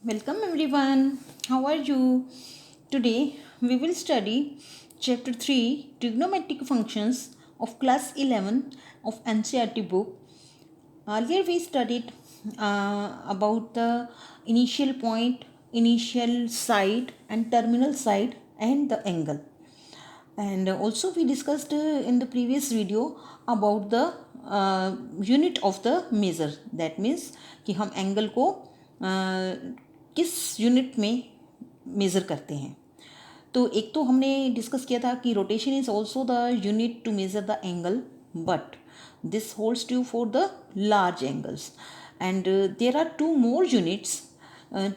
Welcome everyone. How are you? Today we will study chapter 3 trigonometric functions of class 11 of NCERT book. Earlier we studied about the initial point, initial side and terminal side and the angle. And also we discussed in the previous video about the unit of the measure. That means कि हम angle को किस unit में measure करते हैं. तो एक तो हमने डिस्कस किया था कि rotation is also the unit to measure the angle, but this holds true for the large angles and there are two more units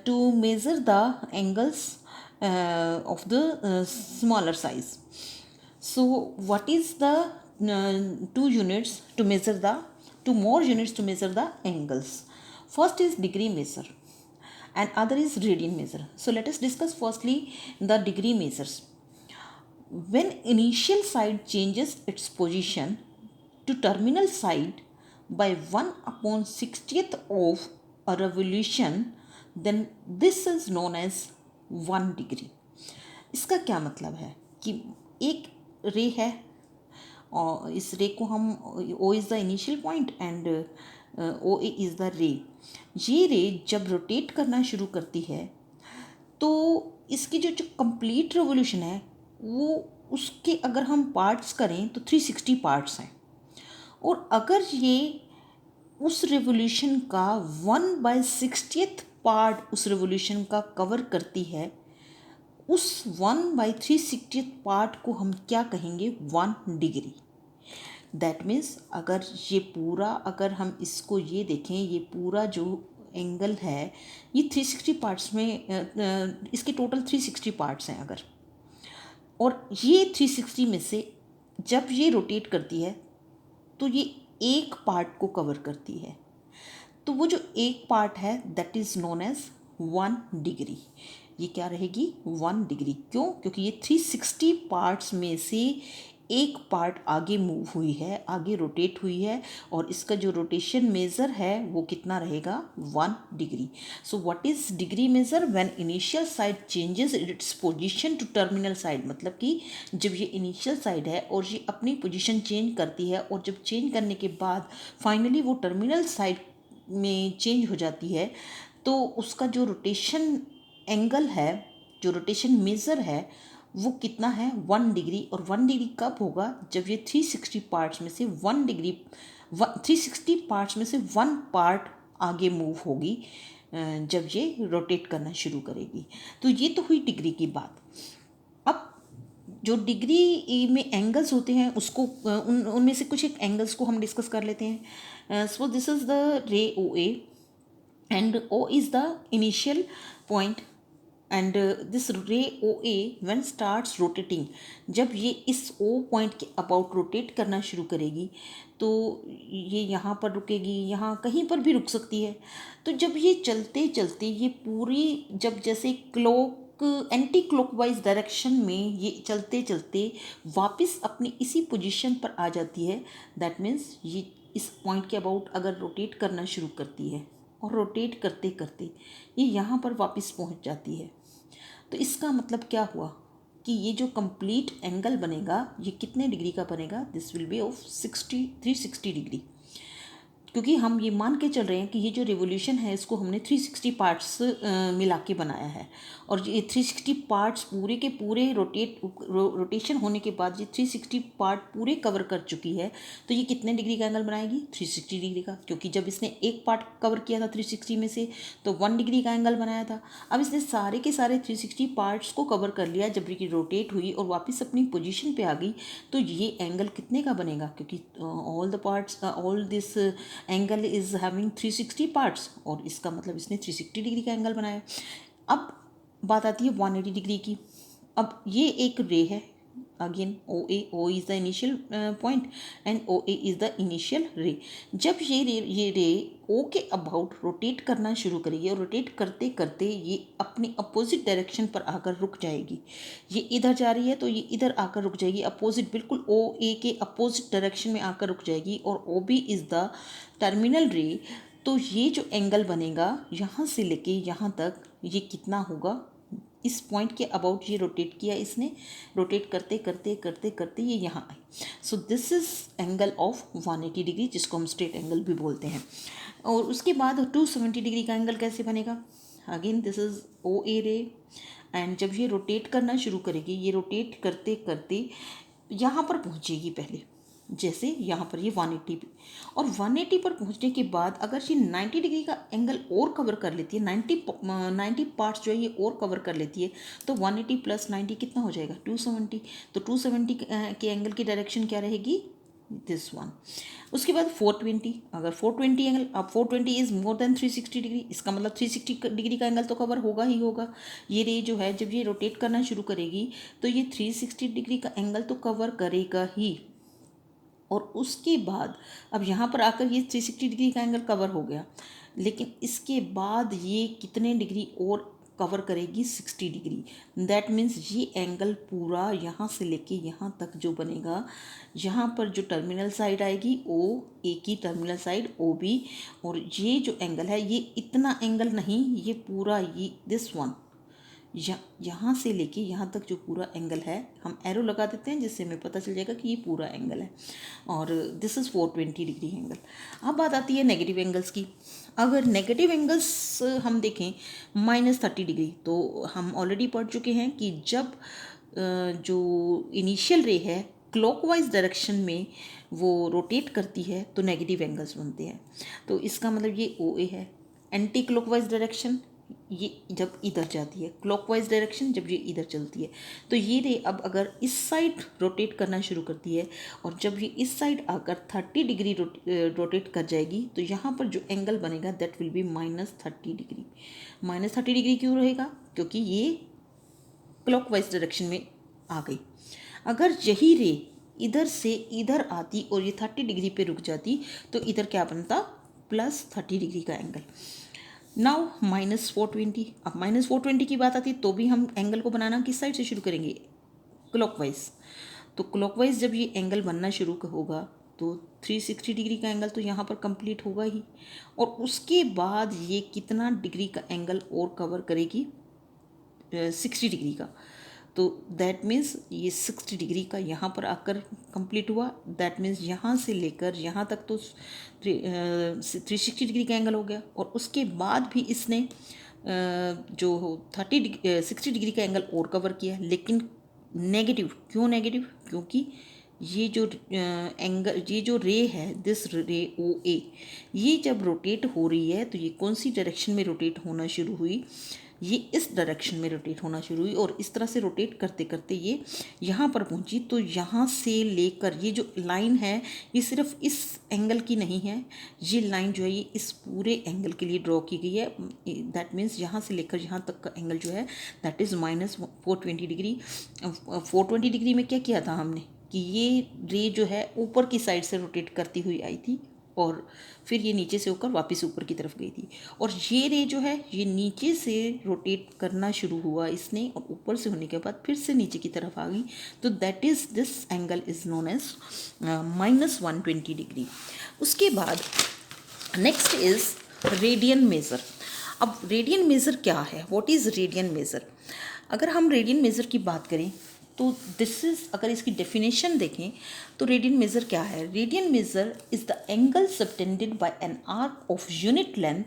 to measure the angles of the smaller size. So what is the two units to measure the two more units to measure the angles? First is degree measure and other is radian measure. So let us discuss firstly the degree measures. When initial side changes its position to terminal side by 1/60th of a revolution, then this is known as 1 degree. इसका क्या मतलब है कि एक ray है और इस रे को हम O is the initial point and O A is the ray. ये रे जब रोटेट करना शुरू करती है तो इसकी जो कंप्लीट रेवोल्यूशन है वो उसके अगर हम पार्ट्स करें तो 360 पार्ट्स हैं. और अगर ये उस रेवोल्यूशन का 1/60th पार्ट उस रेवोल्यूशन का कवर करती है, उस 1/360th पार्ट को हम क्या कहेंगे? 1 डिग्री. दैट मीन्स अगर ये पूरा, अगर हम इसको ये देखें, ये पूरा जो एंगल है ये 360 पार्ट्स में, इसके टोटल 360 पार्ट्स हैं अगर, और ये 360 में से जब ये रोटेट करती है तो ये एक पार्ट को कवर करती है. तो वो जो एक पार्ट है that is known as 1 degree. ये क्या रहेगी? 1 डिग्री. क्यों? क्योंकि ये 360 पार्ट्स में से एक पार्ट आगे मूव हुई है, आगे रोटेट हुई है, और इसका जो रोटेशन मेज़र है वो कितना रहेगा? 1 degree. So what is degree measure? When initial side changes its position to terminal side. मतलब कि जब ये इनिशियल साइड है और ये अपनी पोजीशन चेंज करती है, और जब चेंज करने के बाद फाइनली वो टर्मिनल साइड में चेंज हो जाती है, तो उसका जो रोटेशन एंगल है, जो रोटेशन मेज़र है, वो कितना है? 1 डिग्री. और 1 डिग्री कब होगा? जब ये 360 पार्ट्स में से 1 डिग्री, 360 पार्ट्स में से 1 पार्ट आगे मूव होगी जब ये रोटेट करना शुरू करेगी. तो ये तो हुई डिग्री की बात. अब जो डिग्री में एंगल्स होते हैं उसको उनमें से कुछ एक एंगल्स को हम डिस्कस कर लेते हैं. सो दिस इज़ द रे ओ ए and O is the initial point, and this ray OA when starts rotating, जब ये इस O पॉइंट के अबाउट रोटेट करना शुरू करेगी तो ये यहाँ पर रुकेगी, यहाँ कहीं पर भी रुक सकती है. तो जब ये चलते चलते ये पूरी, जब जैसे क्लॉक एंटी क्लॉकवाइज डायरेक्शन में ये चलते चलते वापस अपनी इसी पोजीशन पर आ जाती है, दैट मीन्स ये इस पॉइंट के अबाउट अगर रोटेट करना शुरू करती है और रोटेट करते करते ये यहाँ पर वापस पहुँच जाती है, तो इसका मतलब क्या हुआ कि ये जो कंप्लीट एंगल बनेगा ये कितने डिग्री का बनेगा? This will be of 360 degree. क्योंकि हम ये मान के चल रहे हैं कि ये जो रिवोल्यूशन है इसको हमने 360 पार्ट्स मिला के बनाया है, और ये 360 पार्ट्स पूरे के पूरे रोटेशन होने के बाद ये 360 पार्ट पूरे कवर कर चुकी है. तो ये कितने डिग्री का एंगल बनाएगी? 360 डिग्री का. क्योंकि जब इसने एक पार्ट कवर किया था 360 में से तो 1 डिग्री का एंगल बनाया था. अब इसने सारे के सारे 360 पार्ट्स को कवर कर लिया, जब ये रोटेट हुई और वापस अपनी पोजीशन पे आ गई, तो ये एंगल कितने का बनेगा? क्योंकि all the parts, all this angle is having 360 parts, और इसका मतलब इसने 360 डिग्री का एंगल बनाया. अब बात आती है 180 डिग्री की. अब ये एक रे है, again O is the initial point and O A is the initial ray. जब ये रे ओ के अबाउट रोटेट करना शुरू करेगी और रोटेट करते करते ये अपनी अपोजिट डायरेक्शन पर आकर रुक जाएगी. ये इधर जा रही है तो ये इधर आकर रुक जाएगी, अपोजिट, बिल्कुल ओ ए के अपोजिट डायरेक्शन में आकर रुक जाएगी, और O B is the terminal ray. तो ये जो एंगल बनेगा यहाँ से लेके यहाँ तक, ये कितना होगा, इस पॉइंट के अबाउट ये रोटेट किया इसने, रोटेट करते करते करते करते ये यहाँ आए। So this is angle of 180 degree, जिसको हम स्ट्रेट एंगल भी बोलते हैं। और उसके बाद 270 डिग्री का एंगल कैसे बनेगा? अगेन दिस इज ओ ए रे, एंड जब ये रोटेट करना शुरू करेगी, ये रोटेट करते करते यहाँ पर पहुँचेगी पहले, जैसे यहाँ पर ये 180 पे, और 180 पर पहुँचने के बाद अगर ये 90 डिग्री का एंगल और कवर कर लेती है, 90 पार्ट्स जो है ये और कवर कर लेती है, तो 180 प्लस 90 कितना हो जाएगा? 270। तो 270 के एंगल की डायरेक्शन क्या रहेगी? This one. उसके बाद 420, अगर 420 एंगल, अब 420 इज मोर देन 360 डिग्री, इसका मतलब 360 डिग्री का एंगल तो कवर होगा ही होगा। ये रे जो है जब ये रोटेट करना शुरू करेगी तो ये 360 डिग्री का एंगल तो कवर करेगा ही, और उसके बाद अब यहाँ पर आकर ये 360 डिग्री का एंगल कवर हो गया, लेकिन इसके बाद ये कितने डिग्री और कवर करेगी? 60 डिग्री। दैट मीन्स ये एंगल पूरा यहाँ से लेके यहाँ तक जो बनेगा, यहाँ पर जो टर्मिनल साइड आएगी ओ ए की टर्मिनल साइड ओ बी, और ये जो एंगल है ये इतना एंगल नहीं, ये पूरा ये दिस वन, यहाँ से लेके यहाँ तक जो पूरा एंगल है, हम एरो लगा देते हैं जिससे हमें पता चल जाएगा कि ये पूरा एंगल है, और दिस इज़ 420 डिग्री एंगल। अब बात आती है नेगेटिव एंगल्स की। अगर नेगेटिव एंगल्स हम देखें -30 डिग्री, तो हम ऑलरेडी पढ़ चुके हैं कि जब जो इनिशियल रे है क्लॉकवाइज डायरेक्शन में वो रोटेट करती है तो नेगेटिव एंगल्स बनते हैं। तो इसका मतलब ये ओ ए है। एंटी क्लॉकवाइज डायरेक्शन ये जब इधर जाती है, क्लॉकवाइज डायरेक्शन जब ये इधर चलती है, तो ये रे अब अगर इस साइड रोटेट करना शुरू करती है, और जब ये इस साइड आकर 30 डिग्री रोटेट कर जाएगी, तो यहाँ पर जो एंगल बनेगा that will B -30 degree. -30 degree क्यों रहेगा? क्योंकि ये क्लॉकवाइज डायरेक्शन में आ गई। अगर यही रे इधर से इधर आती और ये 30 डिग्री पे रुक जाती, तो इधर क्या बनता? +30 डिग्री का एंगल। नाउ -420। अब -420 की बात आती है तो भी हम एंगल को बनाना किस साइड से शुरू करेंगे? क्लॉकवाइज। तो क्लॉकवाइज जब ये एंगल बनना शुरू होगा तो 360 डिग्री का एंगल तो यहाँ पर कंप्लीट होगा ही, और उसके बाद ये कितना डिग्री का एंगल और कवर करेगी? 60 डिग्री का। तो दैट मीन्स ये 60 डिग्री का यहाँ पर आकर कंप्लीट हुआ। दैट मीन्स यहाँ से लेकर यहाँ तक तो 360 डिग्री का एंगल हो गया, और उसके बाद भी इसने जो 60 डिग्री का एंगल और कवर किया, लेकिन नेगेटिव। क्यों नेगेटिव? क्योंकि ये जो एंगल, ये जो रे है दिस रे ओ ए, ये जब रोटेट हो रही है तो ये कौन सी डायरेक्शन में रोटेट होना शुरू हुई? ये इस डायरेक्शन में रोटेट होना शुरू हुई, और इस तरह से रोटेट करते करते ये यहाँ पर पहुँची। तो यहाँ से लेकर ये जो लाइन है ये सिर्फ इस एंगल की नहीं है, ये लाइन जो है ये इस पूरे एंगल के लिए ड्रॉ की गई है। दैट मीन्स यहाँ से लेकर यहाँ तक का एंगल जो है दैट इज़ -420 डिग्री। 420 डिग्री में क्या किया था हमने कि ये रे जो है ऊपर की साइड से रोटेट करती हुई आई थी, और फिर ये नीचे से होकर वापस ऊपर की तरफ गई थी, और ये रे जो है ये नीचे से रोटेट करना शुरू हुआ इसने, और ऊपर से होने के बाद फिर से नीचे की तरफ आ गई। तो that is this angle is known as -120 degree. उसके बाद नेक्स्ट इज़ रेडियन मेज़र। अब रेडियन मेज़र क्या है? What is radian measure? अगर हम रेडियन मेज़र की बात करें तो दिस इज़, अगर इसकी डेफिनेशन देखें तो रेडियन मेज़र क्या है? Radian measure is the angle subtended by an arc of unit length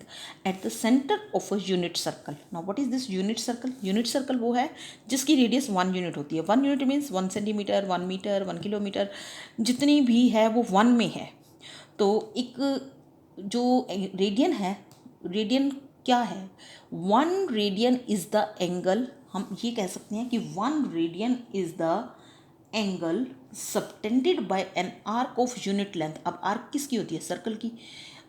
at the centre of a unit circle. Now what is this unit circle? Unit circle वो है जिसकी radius 1 unit होती है। 1 unit means 1 centimetre, 1 metre, 1 kilometre, जितनी भी है वो 1 में है। तो एक जो रेडियन है, रेडियन क्या है? 1 रेडियन इज़ द एंगल, हम ये कह सकते हैं कि 1 radian is the angle subtended by an arc of unit length. अब आर्क किसकी होती है? सर्कल की।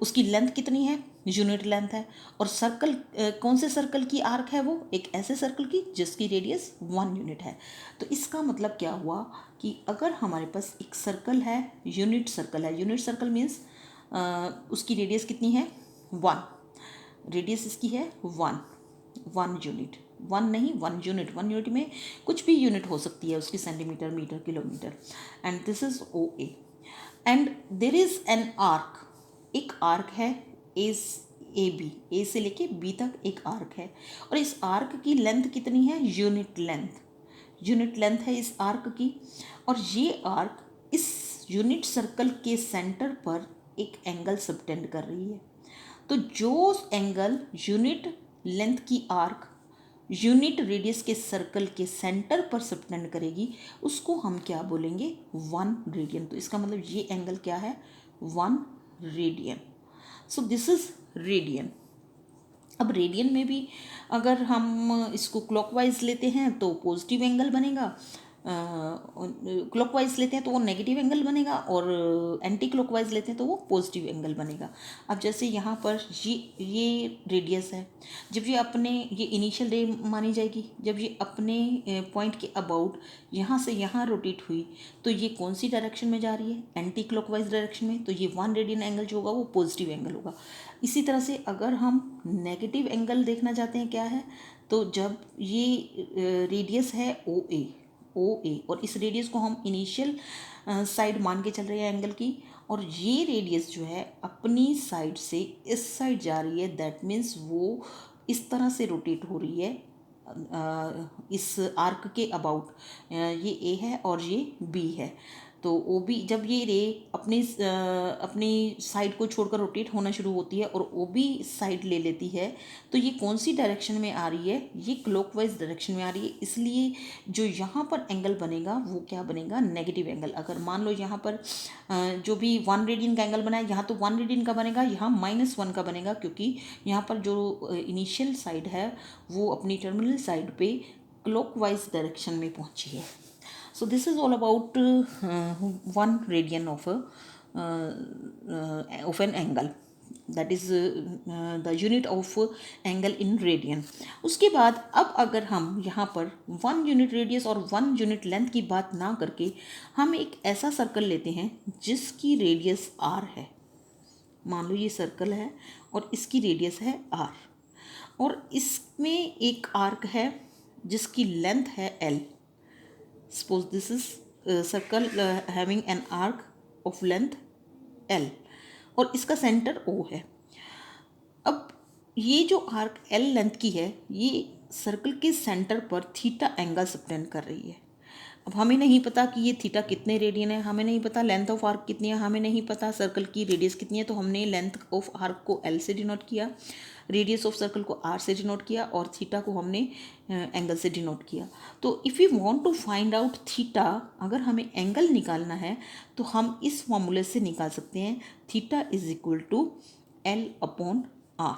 उसकी लेंथ कितनी है? यूनिट लेंथ है। और सर्कल, कौन से सर्कल की आर्क है वो? एक ऐसे सर्कल की जिसकी रेडियस 1 यूनिट है। तो इसका मतलब क्या हुआ कि अगर हमारे पास एक सर्कल है, यूनिट सर्कल है, यूनिट सर्कल मीन्स उसकी रेडियस कितनी है? 1। रेडियस इसकी है 1 यूनिट, 1 नहीं 1 यूनिट। 1 यूनिट में कुछ भी यूनिट हो सकती है उसकी, centimetre, metre, kilometre. And this is O A, and there is an arc. एक आर्क है ए से लेके बी तक एक आर्क है और इस आर्क की लेंथ कितनी है, यूनिट लेंथ है इस आर्क की। और ये आर्क इस यूनिट सर्कल के सेंटर पर एक एंगल सबटेंड कर रही है। तो जो एंगल यूनिट लेंथ की आर्क यूनिट रेडियस के सर्कल के सेंटर पर सबटेंड करेगी उसको हम क्या बोलेंगे, 1 रेडियन। तो इसका मतलब ये एंगल क्या है, 1 radian. So this is radian. अब रेडियन में भी अगर हम इसको क्लॉकवाइज लेते हैं तो पॉजिटिव एंगल बनेगा, क्लॉकवाइज लेते हैं तो वो नेगेटिव एंगल बनेगा, और एंटी क्लॉकवाइज लेते हैं तो वो पॉजिटिव एंगल बनेगा। अब जैसे यहाँ पर ये रेडियस है, जब ये अपने ये इनिशियल रे मानी जाएगी, जब ये अपने पॉइंट के अबाउट यहाँ से यहाँ रोटेट हुई तो ये कौन सी डायरेक्शन में जा रही है, एंटी क्लॉकवाइज डायरेक्शन में। तो ये 1 रेडियन एंगल जो होगा वो पॉजिटिव एंगल होगा। इसी तरह से अगर हम नेगेटिव एंगल देखना चाहते हैं क्या है, तो जब ये रेडियस है ओ ए और इस रेडियस को हम इनिशियल साइड मान के चल रहे हैं एंगल की, और ये रेडियस जो है अपनी साइड से इस साइड जा रही है, दैट मीन्स वो इस तरह से रोटेट हो रही है इस आर्क के अबाउट। ये ए है और ये बी है। तो ओ बी जब ये रे अपनी साइड को छोड़कर रोटेट होना शुरू होती है और ओ बी साइड ले लेती है, तो ये कौन सी डायरेक्शन में आ रही है, ये क्लॉकवाइज डायरेक्शन में आ रही है। इसलिए जो यहाँ पर एंगल बनेगा वो क्या बनेगा, नेगेटिव एंगल। अगर मान लो यहाँ पर जो भी 1 रेडियन का एंगल बना है, यहाँ तो 1 रेडियन का बनेगा, यहाँ -1 का बनेगा, क्योंकि यहाँ पर जो इनिशियल साइड है वो अपनी टर्मिनल साइड पे क्लॉकवाइज डायरेक्शन में पहुँची है। So this is all about 1 radian of an angle, that is the unit of angle in radian. उसके बाद अब अगर हम यहाँ पर 1 यूनिट रेडियस और 1 यूनिट लेंथ की बात ना करके हम एक ऐसा सर्कल लेते हैं जिसकी रेडियस r है। मान लो ये सर्कल है और इसकी रेडियस है r, और इसमें एक आर्क है जिसकी लेंथ है l. Suppose this is a circle having an arc of length L और इसका सेंटर O है। अब ये जो आर्क L लेंथ की है ये सर्कल के सेंटर पर थीटा एंगल सबटेंड कर रही है। अब हमें नहीं पता कि ये थीटा कितने रेडियन है, हमें नहीं पता लेंथ ऑफ आर्क कितनी है, हमें नहीं पता सर्कल की रेडियस कितनी है, तो हमने लेंथ ऑफ आर्क को L से डिनोट किया, रेडियस ऑफ सर्कल को R से डिनोट किया और थीटा को हमने एंगल से डिनोट किया। तो if you want to find out theta, अगर हमें एंगल निकालना है तो हम इस फॉर्मूले से निकाल सकते हैं, theta is equal to L/R।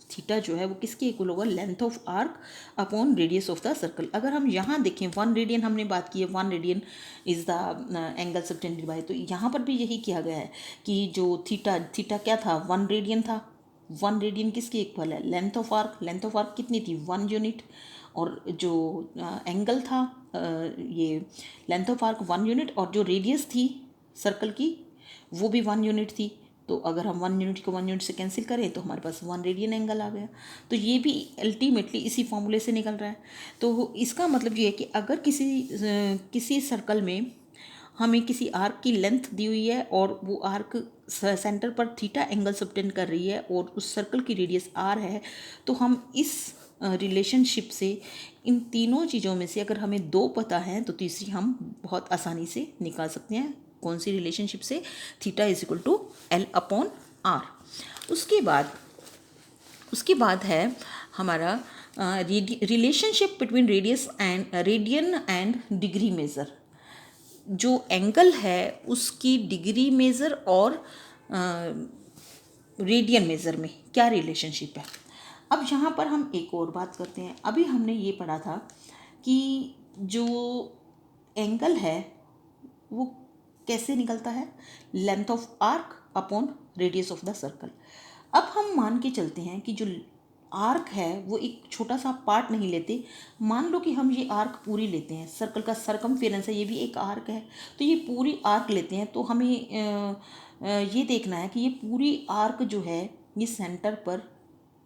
Theta जो है वो किसके इक्वल होगा, length of arc upon radius of the circle. अगर हम यहाँ देखें 1 रेडियन हमने बात की है, 1 radian is the angle subtended bye, तो यहाँ पर भी यही किया गया है कि जो थीटा क्या था, 1 रेडियन था। 1 रेडियन किसके इक्वल है, लेंथ ऑफ आर्क कितनी थी, 1 यूनिट, और जो एंगल था ये लेंथ ऑफ आर्क 1 यूनिट, और जो रेडियस थी सर्कल की वो भी 1 यूनिट थी। तो अगर हम 1 यूनिट को 1 यूनिट से कैंसिल करें तो हमारे पास 1 रेडियन एंगल आ गया। तो ये भी अल्टीमेटली इसी फॉर्मूले से निकल रहा है। तो इसका मतलब ये है कि अगर किसी सर्कल में हमें किसी आर्क की लेंथ दी हुई है और वो आर्क सेंटर पर थीटा एंगल सबटेंड कर रही है और उस सर्कल की रेडियस r है, तो हम इस रिलेशनशिप से इन तीनों चीज़ों में से अगर हमें 2 पता है तो तीसरी हम बहुत आसानी से निकाल सकते हैं। कौन सी रिलेशनशिप से, theta is equal to L/R। उसके बाद है हमारा relationship between radian and degree measure. जो एंगल है उसकी डिग्री मेज़र और रेडियन मेज़र में क्या रिलेशनशिप है। अब यहाँ पर हम एक और बात करते हैं। अभी हमने ये पढ़ा था कि जो एंगल है वो कैसे निकलता है, length of arc upon radius of the circle. अब हम मान के चलते हैं कि जो आर्क है वो एक छोटा सा पार्ट नहीं लेते। मान लो कि हम ये आर्क पूरी लेते हैं, सर्कल का सरकमफेरेंस है, ये भी एक आर्क है, तो ये पूरी आर्क लेते हैं। तो हमें ये देखना है कि ये पूरी आर्क जो है ये सेंटर पर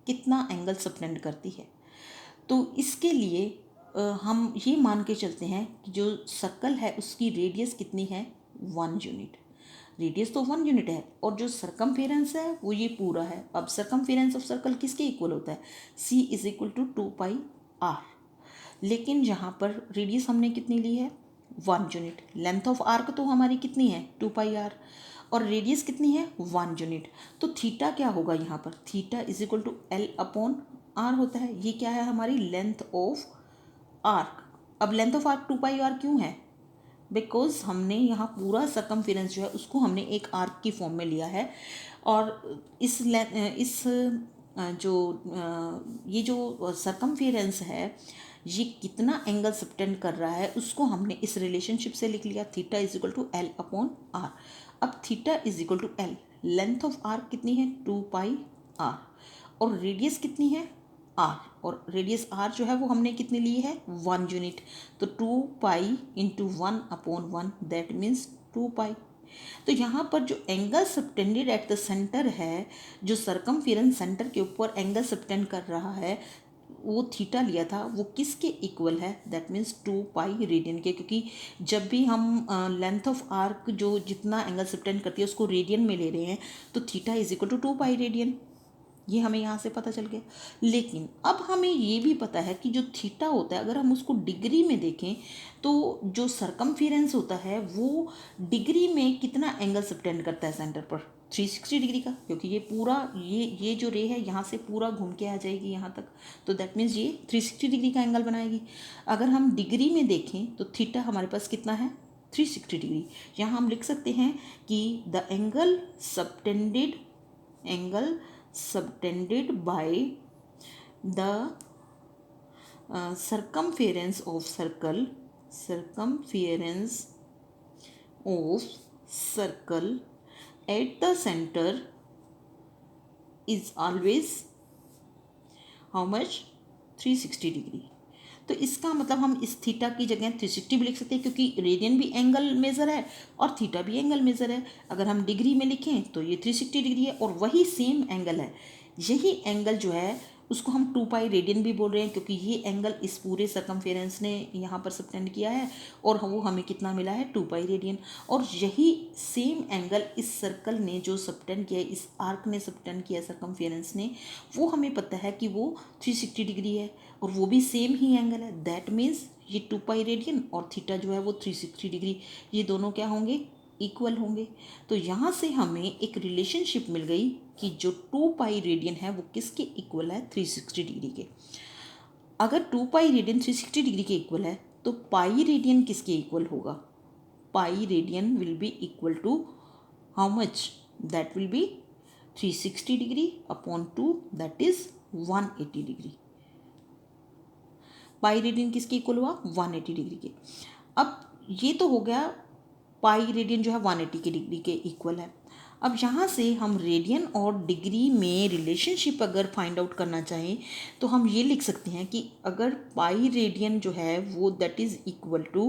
कितना एंगल सबटेंड करती है। तो इसके लिए हम ये मान के चलते हैं कि जो सर्कल है उसकी रेडियस कितनी है, 1 यूनिट। रेडियस तो 1 यूनिट है और जो सरकमफेरेंस है वो ये पूरा है। अब सरकमफेरेंस ऑफ सर्कल किसके इक्वल होता है? c is equal to 2πr। लेकिन यहाँ पर रेडियस हमने कितनी ली है? 1 यूनिट। लेंथ ऑफ आर्क तो हमारी कितनी है? 2πr और रेडियस कितनी है? 1 यूनिट। तो थीटा क्या होगा यहाँ पर? Theta is equal to L/r होता है। ये क्या है? हमारी लेंथ ऑफ आर्क। अब लेंथ ऑफ आर्क 2πr क्यों है? बिकॉज हमने यहाँ पूरा सरकमफेरेंस जो है उसको हमने एक आर्क की फॉर्म में लिया है और इस ये जो सरकमफेरेंस है ये कितना एंगल सबटेंड कर रहा है उसको हमने इस रिलेशनशिप से लिख लिया, theta is equal to L/r। अब theta is equal to L, length of arc कितनी है? 2πr और रेडियस कितनी है? r, और रेडियस r जो है वो हमने कितनी ली है? 1 यूनिट। तो 2π इंटू 1/1 दैट मीन्स 2π। तो यहाँ पर जो angle subtended at the centre है, जो सरकमफेरेंस सेंटर के ऊपर एंगल सबटेंड कर रहा है वो थीटा लिया था, वो किसके इक्वल है? दैट मीन्स 2π रेडियन के। क्योंकि जब भी हम लेंथ ऑफ आर्क जो जितना एंगल सबटेंड करती है उसको रेडियन में ले रहे हैं तो theta is equal to 2π radian. ये हमें यहाँ से पता चल गया। लेकिन अब हमें ये भी पता है कि जो थीटा होता है अगर हम उसको डिग्री में देखें तो जो सरकमफेरेंस होता है वो डिग्री में कितना एंगल सबटेंड करता है सेंटर पर? 360 डिग्री का। क्योंकि ये पूरा ये जो रे है यहाँ से पूरा घूम के आ जाएगी यहाँ तक, तो दैट मीन्स ये 360 डिग्री का एंगल बनाएगी। अगर हम डिग्री में देखें तो थीटा हमारे पास कितना है? 360 डिग्री। यहाँ हम लिख सकते हैं कि the angle subtended by the circumference of circle at the center is always how much? 360 degree. तो इसका मतलब हम इस थीटा की जगह 360 भी लिख सकते हैं क्योंकि रेडियन भी एंगल मेज़र है और थीटा भी एंगल मेज़र है। अगर हम डिग्री में लिखें तो ये 360 डिग्री है और वही सेम एंगल है। यही एंगल जो है उसको हम 2π रेडियन भी बोल रहे हैं क्योंकि ये एंगल इस पूरे सरकमफेरेंस ने यहाँ पर सबटेंड किया है और वो हमें कितना मिला है? 2π रेडियन। और यही सेम एंगल इस सर्कल ने जो सबटेंड किया है, इस आर्क ने सबटेंड किया सरकमफेरेंस ने, वो हमें पता है कि वो 360 डिग्री है और वो भी सेम ही एंगल है। दैट मीन्स ये 2π रेडियन और थीटा जो है वो 360 डिग्री, ये दोनों क्या होंगे? इक्वल होंगे। तो यहाँ से हमें एक रिलेशनशिप मिल गई कि जो 2π रेडियन है वो किसके इक्वल है? 360 डिग्री के। अगर 2π रेडियन 360 डिग्री के इक्वल है तो पाई रेडियन किसके इक्वल होगा? Pi radian will be equal to how much? That will be 360 degree upon 2 that is 180 degree. Pi radian किसके इक्वल हुआ? 180 डिग्री के। अब ये तो हो गया पाई रेडियन जो है 180 के डिग्री के इक्वल है। अब यहाँ से हम रेडियन और डिग्री में रिलेशनशिप अगर फाइंड आउट करना चाहें तो हम ये लिख सकते हैं कि अगर पाई रेडियन जो है वो that is equal to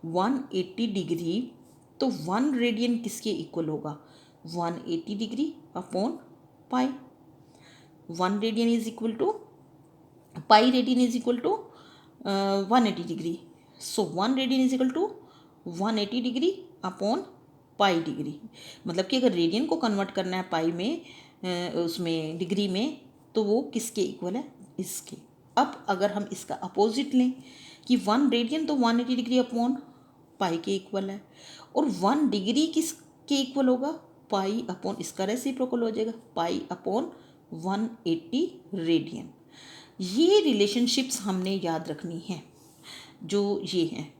180 degree, तो 1 रेडियन किसके इक्वल होगा? 180 degree upon pi. 1 radian is equal to pi radian is equal to 180 degree. So 1 radian is equal to 180 degree upon pi degree. मतलब कि अगर radian को कन्वर्ट करना है पाई में उसमें डिग्री में तो वो किसके इक्वल है? इसके। अब अगर हम इसका अपोजिट लें कि 1 रेडियन तो 180 डिग्री अपॉन पाई के इक्वल है और 1 डिग्री किसके इक्वल होगा? पाई अपॉन इसका रेसिप्रोकल हो जाएगा, पाई अपॉन 180 रेडियन। ये रिलेशनशिप्स हमने याद रखनी है जो ये हैं।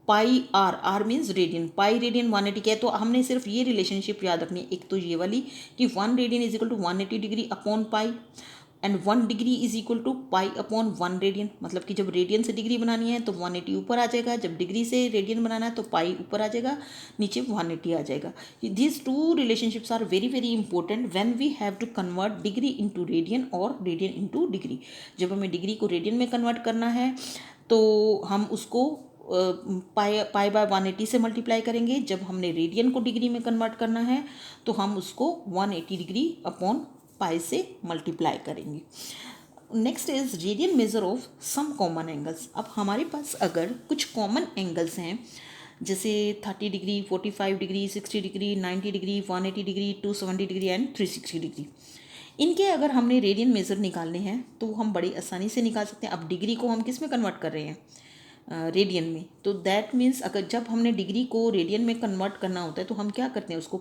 Pi R means radian, pi radian 180 के है तो हमने सिर्फ ये रिलेशनशिप याद रखनी है। एक तो ये वाली कि 1 radian is equal to 180 degree upon pi and 1 degree is equal to pi upon 1 radian. मतलब कि जब रेडियन से डिग्री बनानी है तो 180 ऊपर आ जाएगा, जब डिग्री से रेडियन बनाना है तो पाई ऊपर आ जाएगा, नीचे 180 आ जाएगा। These two relationships are very very important when we have to convert degree into radian और रेडियन इनटू डिग्री। जब हमें डिग्री को रेडियन में कन्वर्ट करना है तो हम उसको पाई बाय 180 से मल्टीप्लाई करेंगे। जब हमने रेडियन को डिग्री में कन्वर्ट करना है तो हम उसको 180 डिग्री अपॉन पाई से मल्टीप्लाई करेंगे। Next is radian measure of some common angles. अब हमारे पास अगर कुछ कॉमन एंगल्स हैं जैसे 30 degree, 45 degree, 60 degree, 90 degree, 180 degree, 270 degree and 360 degree. इनके अगर हमने रेडियन मेज़र निकालने हैं तो हम बड़ी आसानी से निकाल सकते हैं। अब डिग्री को हम किस में कन्वर्ट कर रहे हैं? रेडियन में। तो दैट मीन्स अगर जब हमने डिग्री को रेडियन में कन्वर्ट करना होता है तो हम क्या करते हैं, उसको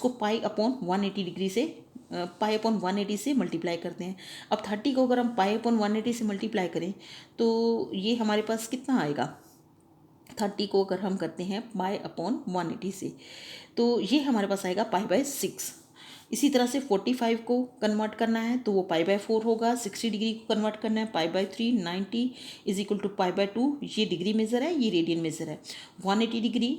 पाई अपॉन 180 डिग्री से पाई अपॉन 180 से मल्टीप्लाई करते हैं। अब 30 को अगर हम पाई अपॉन 180 से मल्टीप्लाई करें तो ये हमारे पास कितना आएगा? 30 को अगर हम करते हैं पाई अपॉन 180 से तो ये हमारे पास आएगा पाई बाय 6। इसी तरह से 45 को कन्वर्ट करना है तो वो पाई बाय 4 होगा। 60 डिग्री को कन्वर्ट करना है pi by 3, 90 is equal to pi by 2। ये डिग्री मेज़र है, ये रेडियन मेज़र है। 180 degree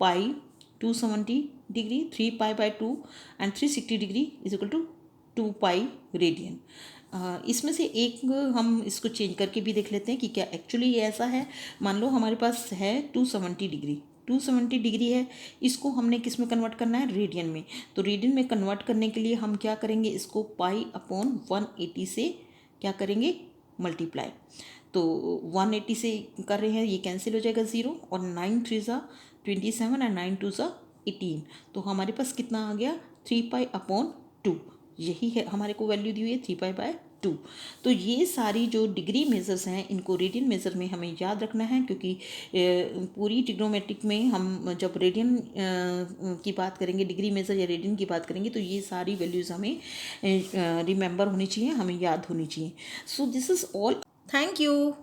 pi, 270 degree 3 pi by 2 and 360 degree is equal to 2 pi radian. इसमें से एक हम इसको चेंज करके भी देख लेते हैं कि क्या एक्चुअली ये ऐसा है। मान लो हमारे पास है 270 डिग्री, 270 डिग्री है, इसको हमने किस में कन्वर्ट करना है? रेडियन में। तो रेडियन में कन्वर्ट करने के लिए हम क्या करेंगे, इसको पाई अपॉन 180 से क्या करेंगे? मल्टीप्लाई। तो 180 से कर रहे हैं, ये कैंसिल हो जाएगा 0 और 9 3 ज़ा 27 एंड 9 2 ज़ा 18। तो हमारे पास कितना आ गया? 3 पाई अपॉन 2। यही है हमारे को वैल्यू दी हुई है 3 पाई बाय 2। तो ये सारी जो डिग्री मेजर्स हैं इनको रेडियन मेजर में हमें याद रखना है, क्योंकि पूरी ट्रिग्नोमेट्रिक में हम जब रेडियन की बात करेंगे, डिग्री मेजर या रेडियन की बात करेंगे तो ये सारी वैल्यूज़ हमें रिमेंबर होनी चाहिए, हमें याद होनी चाहिए। So this is all. Thank you.